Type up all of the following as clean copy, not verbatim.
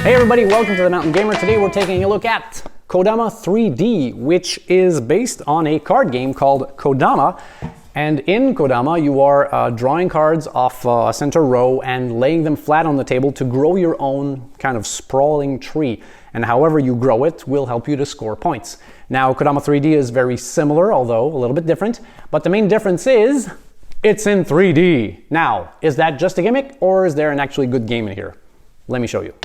Hey everybody, welcome to the Mountain Gamer. Today we're taking a look at Kodama 3D, which is based on a card game called Kodama. And in Kodama, you are drawing cards off a center row and laying them flat on the table to grow your own kind of sprawling tree. And however you grow it will help you to score points. Now, Kodama 3D is very similar, although a little bit different. But the main difference is it's in 3D. Now, is that just a gimmick or is there an actually good game in here? Let me show you.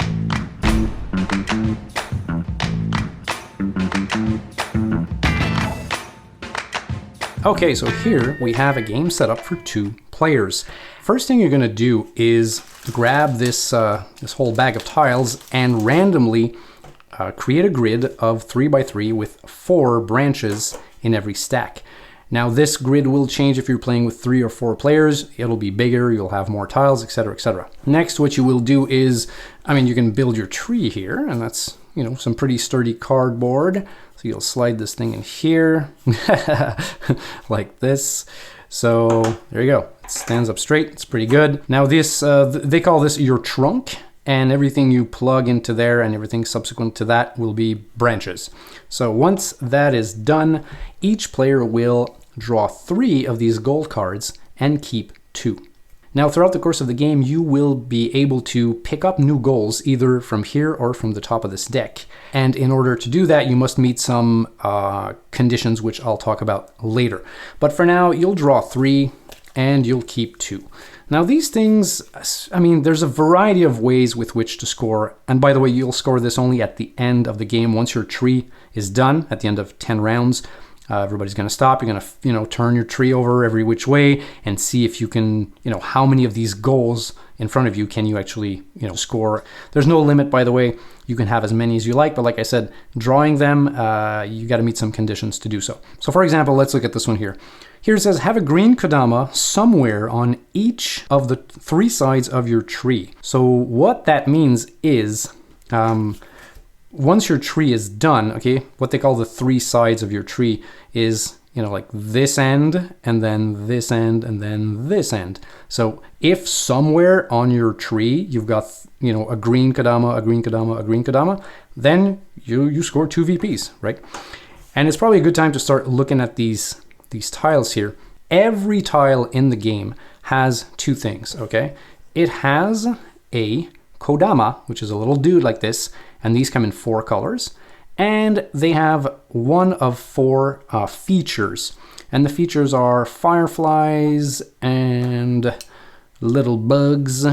Okay, so here we have a game set up for 2 players. First thing you're gonna do is grab this, this whole bag of tiles and randomly create a grid of 3 by 3 with 4 branches in every stack. Now this grid will change if you're playing with 3 or 4 players. It'll be bigger, you'll have more tiles, etc, etc. Next, what you will do is, you can build your tree here, and that's, some pretty sturdy cardboard. So you'll slide this thing in here, like this. So there you go, it stands up straight, it's pretty good. Now this, they call this your trunk, and everything you plug into there and everything subsequent to that will be branches. So once that is done, each player will draw 3 of these gold cards and keep 2. Now throughout the course of the game, you will be able to pick up new goals either from here or from the top of this deck. And in order to do that, you must meet some conditions, which I'll talk about later. But for now, you'll draw 3 and you'll keep 2. Now these things, there's a variety of ways with which to score. And by the way, you'll score this only at the end of the game. Once your tree is done, at the end of 10 rounds, everybody's going to stop. You're going to, turn your tree over every which way and see if you can, how many of these goals in front of you can you actually, score. There's no limit, by the way. You can have as many as you like, but like I said, drawing them, you got to meet some conditions to do so. So for example, let's look at this one here. Here it says, have a green Kodama somewhere on each of the 3 sides of your tree. So what that means is, once your tree is done, okay, what they call the 3 sides of your tree is, like this end, and then this end, and then this end. So if somewhere on your tree you've got, a green Kodama, a green Kodama, a green Kodama, then you score 2 VPs, right? And it's probably a good time to start looking at these tiles here. Every tile in the game has 2 things, okay? It has a Kodama, which is a little dude like this, and these come in 4 colors. And they have 1 of 4 features. And the features are fireflies and little bugs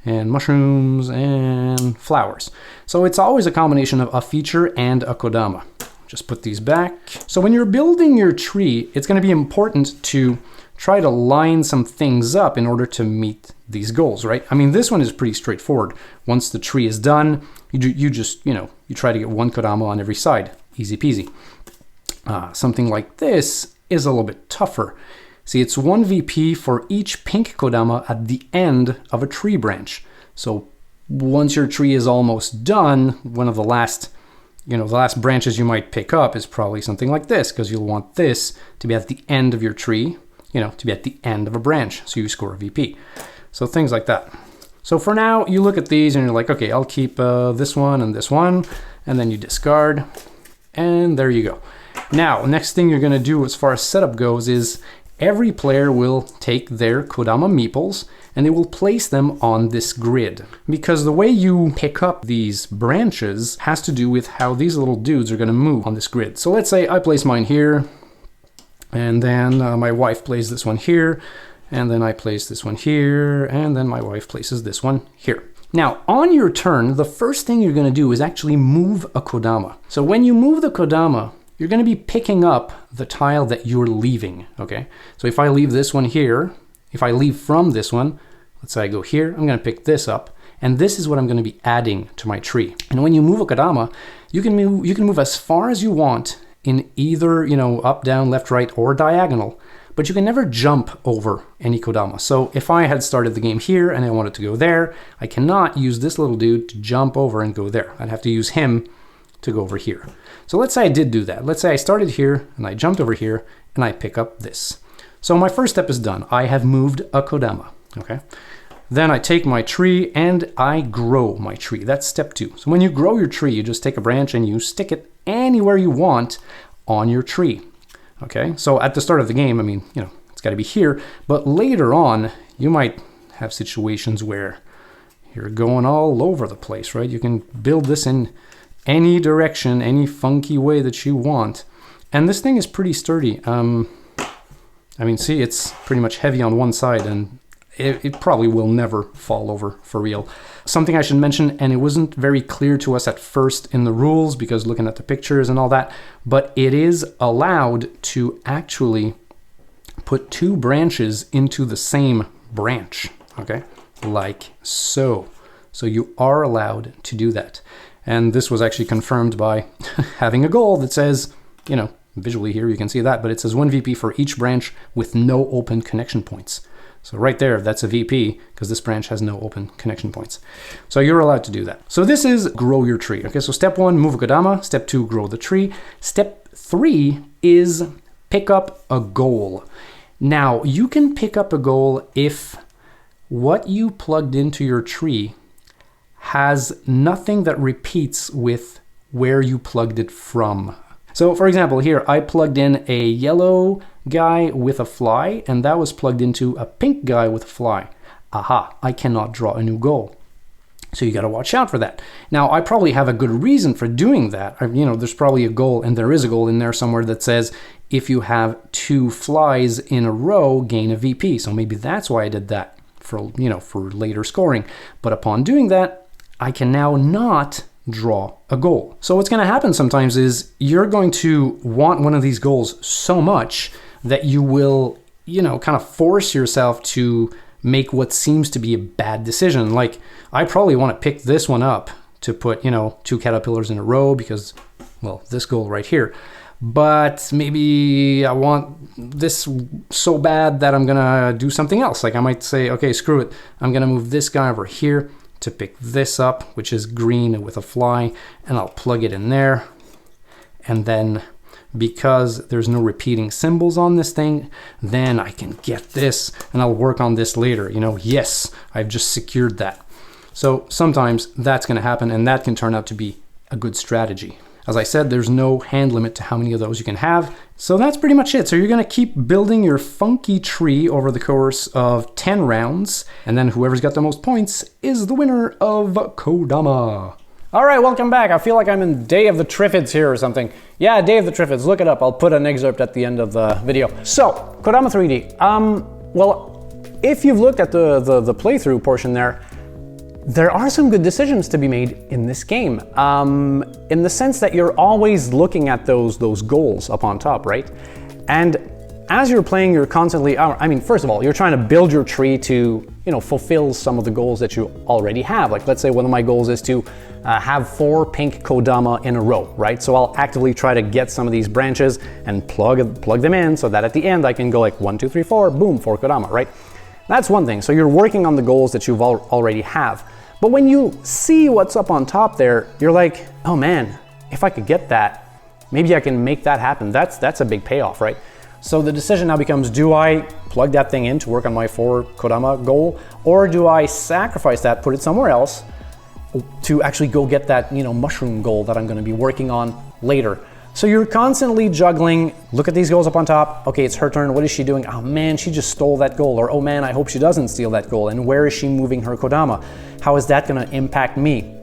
and mushrooms and flowers. So it's always a combination of a feature and a Kodama. Just put these back. So when you're building your tree, it's going to be important to try to line some things up in order to meet these goals, right? This one is pretty straightforward. Once the tree is done, you just, you try to get 1 Kodama on every side. Easy peasy. Something like this is a little bit tougher. See, it's 1 VP for each pink Kodama at the end of a tree branch. So once your tree is almost done, one of the last the last branches you might pick up is probably something like this, because you'll want this to be at the end of your tree, to be at the end of a branch, so you score a VP. So things like that. So for now, you look at these and you're like, okay, I'll keep this one, and then you discard, and there you go. Now, next thing you're gonna do as far as setup goes is every player will take their Kodama meeples and they will place them on this grid. Because the way you pick up these branches has to do with how these little dudes are gonna move on this grid. So let's say I place mine here, and then my wife places this one here, and then I place this one here, and then my wife places this one here. Now, on your turn, the first thing you're gonna do is actually move a Kodama. So when you move the Kodama, you're gonna be picking up the tile that you're leaving, okay? So if I leave this one here, if I leave from this one, let's say I go here, I'm gonna pick this up, and this is what I'm gonna be adding to my tree. And when you move a Kodama, you can move as far as you want in either, up, down, left, right, or diagonal, but you can never jump over any Kodama. So if I had started the game here and I wanted to go there, I cannot use this little dude to jump over and go there. I'd have to use him to go over here. So let's say I did do that. Let's say I started here and I jumped over here and I pick up this. So my first step is done. I have moved a Kodama, okay? Then I take my tree and I grow my tree. That's step 2. So when you grow your tree, you just take a branch and you stick it anywhere you want on your tree. Okay, so at the start of the game, I mean, you know, it's got to be here, but later on, you might have situations where you're going all over the place, right? You can build this in any direction, any funky way that you want. And this thing is pretty sturdy. I mean, see, it's pretty much heavy on one side, and it probably will never fall over for real. Something I should mention, and it wasn't very clear to us at first in the rules because looking at the pictures and all that, but it is allowed to actually put 2 branches into the same branch, okay? Like so. So you are allowed to do that. And this was actually confirmed by having a goal that says, you know, visually here you can see that, but it says 1 VP for each branch with no open connection points. So right there, that's a VP because this branch has no open connection points. So you're allowed to do that. So this is grow your tree. Okay, so step 1, move a Kodama. Step 2, grow the tree. Step 3 is pick up a goal. Now, you can pick up a goal if what you plugged into your tree has nothing that repeats with where you plugged it from. So for example, here I plugged in a yellow guy with a fly, and that was plugged into a pink guy with a fly. Aha, I cannot draw a new goal. So you got to watch out for that. Now, I probably have a good reason for doing that. You know, there's probably a goal, and there is a goal in there somewhere that says if you have 2 flies in a row, gain a VP. So maybe that's why I did that for, you know, for later scoring. But upon doing that, I can now not draw a goal. So what's going to happen sometimes is you're going to want one of these goals so much that you will, you know, kind of force yourself to make what seems to be a bad decision. Like, I probably want to pick this one up to put, you know, 2 caterpillars in a row because, well, this goal right here. But maybe I want this so bad that I'm going to do something else. Like I might say, okay, screw it. I'm going to move this guy over here to pick this up, which is green with a fly, and I'll plug it in there. And then because there's no repeating symbols on this thing, then I can get this and I'll work on this later. You know, yes, I've just secured that. So sometimes that's going to happen, and that can turn out to be a good strategy. As I said, there's no hand limit to how many of those you can have. So that's pretty much it. So you're going to keep building your funky tree over the course of 10 rounds. And then whoever's got the most points is the winner of Kodama. All right, welcome back. I feel like I'm in Day of the Triffids here or something. Yeah, Day of the Triffids. Look it up. I'll put an excerpt at the end of the video. So, Kodama 3D. Well, if you've looked at the playthrough portion there are some good decisions to be made in this game, in the sense that you're always looking at those goals up on top, right? And as you're playing, you're constantly, I mean, first of all, you're trying to build your tree to, you know, fulfill some of the goals that you already have. Like, let's say one of my goals is to have 4 pink Kodama in a row, right? So I'll actively try to get some of these branches and plug them in so that at the end I can go like 1, 2, 3, 4, boom, 4 Kodama, right? That's one thing. So you're working on the goals that you've already have. But when you see what's up on top there, you're like, oh man, if I could get that, maybe I can make that happen. That's a big payoff, right? So the decision now becomes, do I plug that thing in to work on my 4 Kodama goal, or do I sacrifice that, put it somewhere else to actually go get that, you know, mushroom goal that I'm going to be working on later? So you're constantly juggling. Look at these goals up on top. Okay, it's her turn. What is she doing? Oh man, she just stole that goal. Or oh man, I hope she doesn't steal that goal. And where is she moving her Kodama? How is that going to impact me?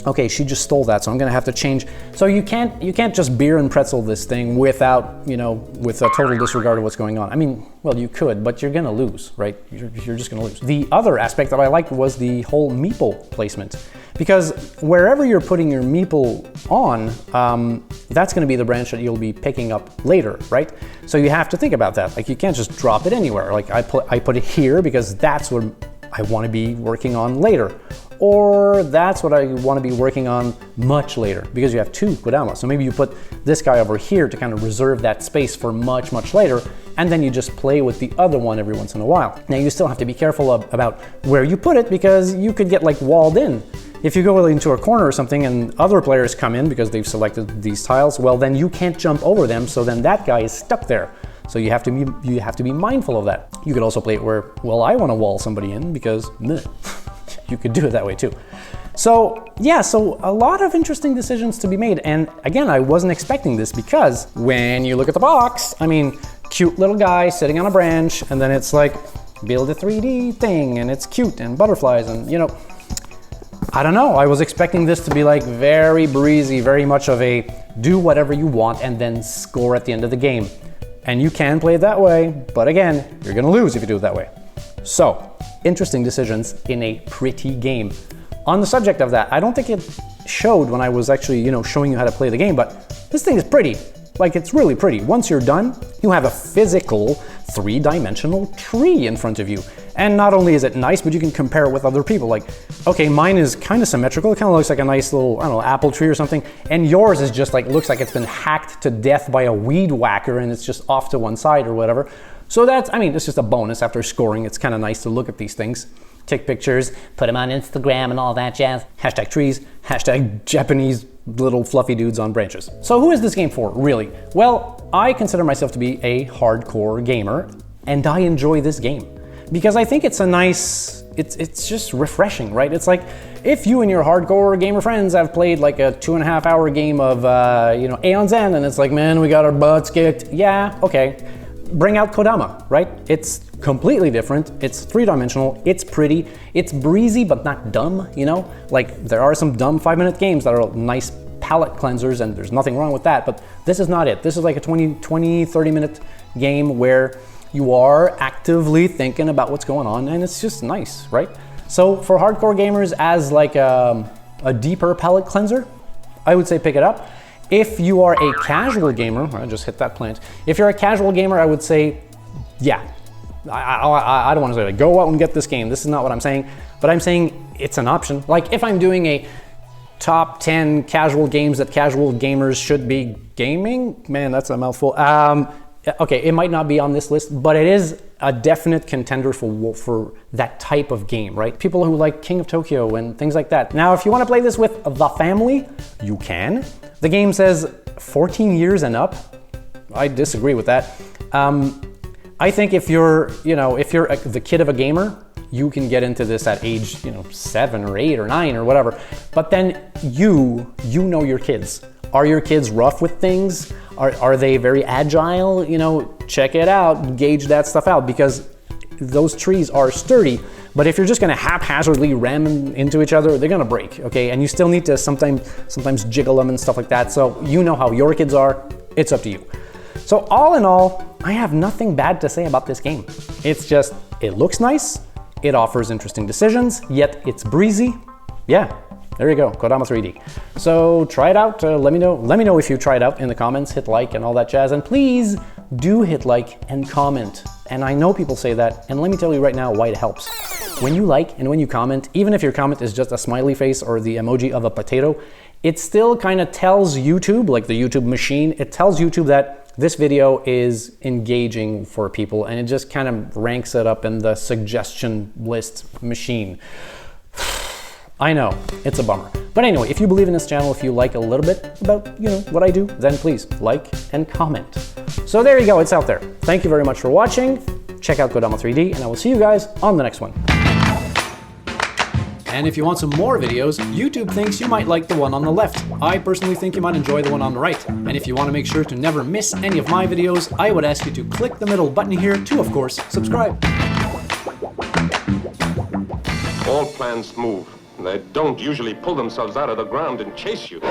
Okay, she just stole that, so I'm going to have to change. So you can't just beer and pretzel this thing without, you know, with a total disregard of what's going on. I mean, well, you could, but you're going to lose, right? You're just going to lose. The other aspect that I liked was the whole meeple placement, because wherever you're putting your meeple on, that's going to be the branch that you'll be picking up later, right? So you have to think about that. Like, you can't just drop it anywhere. Like I put it here because that's what I want to be working on later. Or that's what I want to be working on much later, because you have 2 Kodama. So maybe you put this guy over here to kind of reserve that space for much, much later, and then you just play with the other one every once in a while. Now you still have to be careful about where you put it, because you could get like walled in. If you go into a corner or something and other players come in because they've selected these tiles, well then you can't jump over them, so then that guy is stuck there. So you have to be mindful of that. You could also play it where, well, I want to wall somebody in because meh. You could do it that way too. So yeah, so a lot of interesting decisions to be made. And again, I wasn't expecting this because when you look at the box, I mean, cute little guy sitting on a branch, and then it's like, build a 3D thing, and it's cute, and butterflies, and you know, I don't know. I was expecting this to be like very breezy, very much of a do whatever you want and then score at the end of the game. And you can play it that way, but again, you're gonna lose if you do it that way. So, interesting decisions in a pretty game. On the subject of that, I don't think it showed when I was actually, you know, showing you how to play the game, but this thing is pretty. Like, it's really pretty. Once you're done, you have a physical 3-dimensional tree in front of you. And not only is it nice, but you can compare it with other people. Like, okay, mine is kind of symmetrical. It kind of looks like a nice little, I don't know, apple tree or something. And yours is just like, looks like it's been hacked to death by a weed whacker and it's just off to one side or whatever. So that's, I mean, it's just a bonus after scoring. It's kind of nice to look at these things. Take pictures, put them on Instagram and all that jazz. Hashtag trees, hashtag Japanese little fluffy dudes on branches. So who is this game for, really? Well, I consider myself to be a hardcore gamer, and I enjoy this game. Because I think it's a nice, it's just refreshing, right? It's like, if you and your hardcore gamer friends have played like a 2.5 hour game of, you know, Aeon's End, and it's like, man, we got our butts kicked. Yeah, okay. Bring out Kodama, right? It's completely different. It's 3-dimensional. It's pretty. It's breezy, but not dumb, you know? Like, there are some dumb 5-minute games that are nice palate cleansers, and there's nothing wrong with that, but this is not it. This is like a 30-minute game where you are actively thinking about what's going on, and it's just nice, right? So for hardcore gamers, as like a deeper palate cleanser, I would say pick it up. If you are a casual gamer, I just hit that plant. If you're a casual gamer, I would say, yeah. I don't want to say like, go out and get this game. This is not what I'm saying, but I'm saying it's an option. Like if I'm doing a top 10 casual games that casual gamers should be gaming, man, that's a mouthful. Okay, it might not be on this list, but it is a definite contender for that type of game, right? People who like King of Tokyo and things like that. Now, if you want to play this with the family, you can. The game says 14 years and up. I disagree with that. I think if you're, you know, if you're the kid of a gamer, you can get into this at age, you know, 7 or 8 or 9 or whatever. But then you know your kids. Are your kids rough with things? Are they very agile? You know, check it out, gauge that stuff out, because those trees are sturdy. But if you're just gonna haphazardly ram them into each other, they're gonna break, okay? And you still need to sometimes jiggle them and stuff like that. So you know how your kids are, it's up to you. So all in all, I have nothing bad to say about this game. It's just, it looks nice, it offers interesting decisions, yet it's breezy. Yeah, there you go, Kodama 3D. So try it out, let me know if you try it out in the comments, hit like and all that jazz, and please do hit like and comment. And I know people say that, and let me tell you right now why it helps. When you like and when you comment, even if your comment is just a smiley face or the emoji of a potato, it still kind of tells YouTube, like the YouTube machine, it tells YouTube that this video is engaging for people, and it just kind of ranks it up in the suggestion list machine. I know, it's a bummer. But anyway, if you believe in this channel, if you like a little bit about, you know, what I do, then please like and comment. So there you go, it's out there. Thank you very much for watching. Check out Kodama 3D, and I will see you guys on the next one. And if you want some more videos, YouTube thinks you might like the one on the left. I personally think you might enjoy the one on the right. And if you want to make sure to never miss any of my videos, I would ask you to click the middle button here to, of course, subscribe. All plants move. They don't usually pull themselves out of the ground and chase you.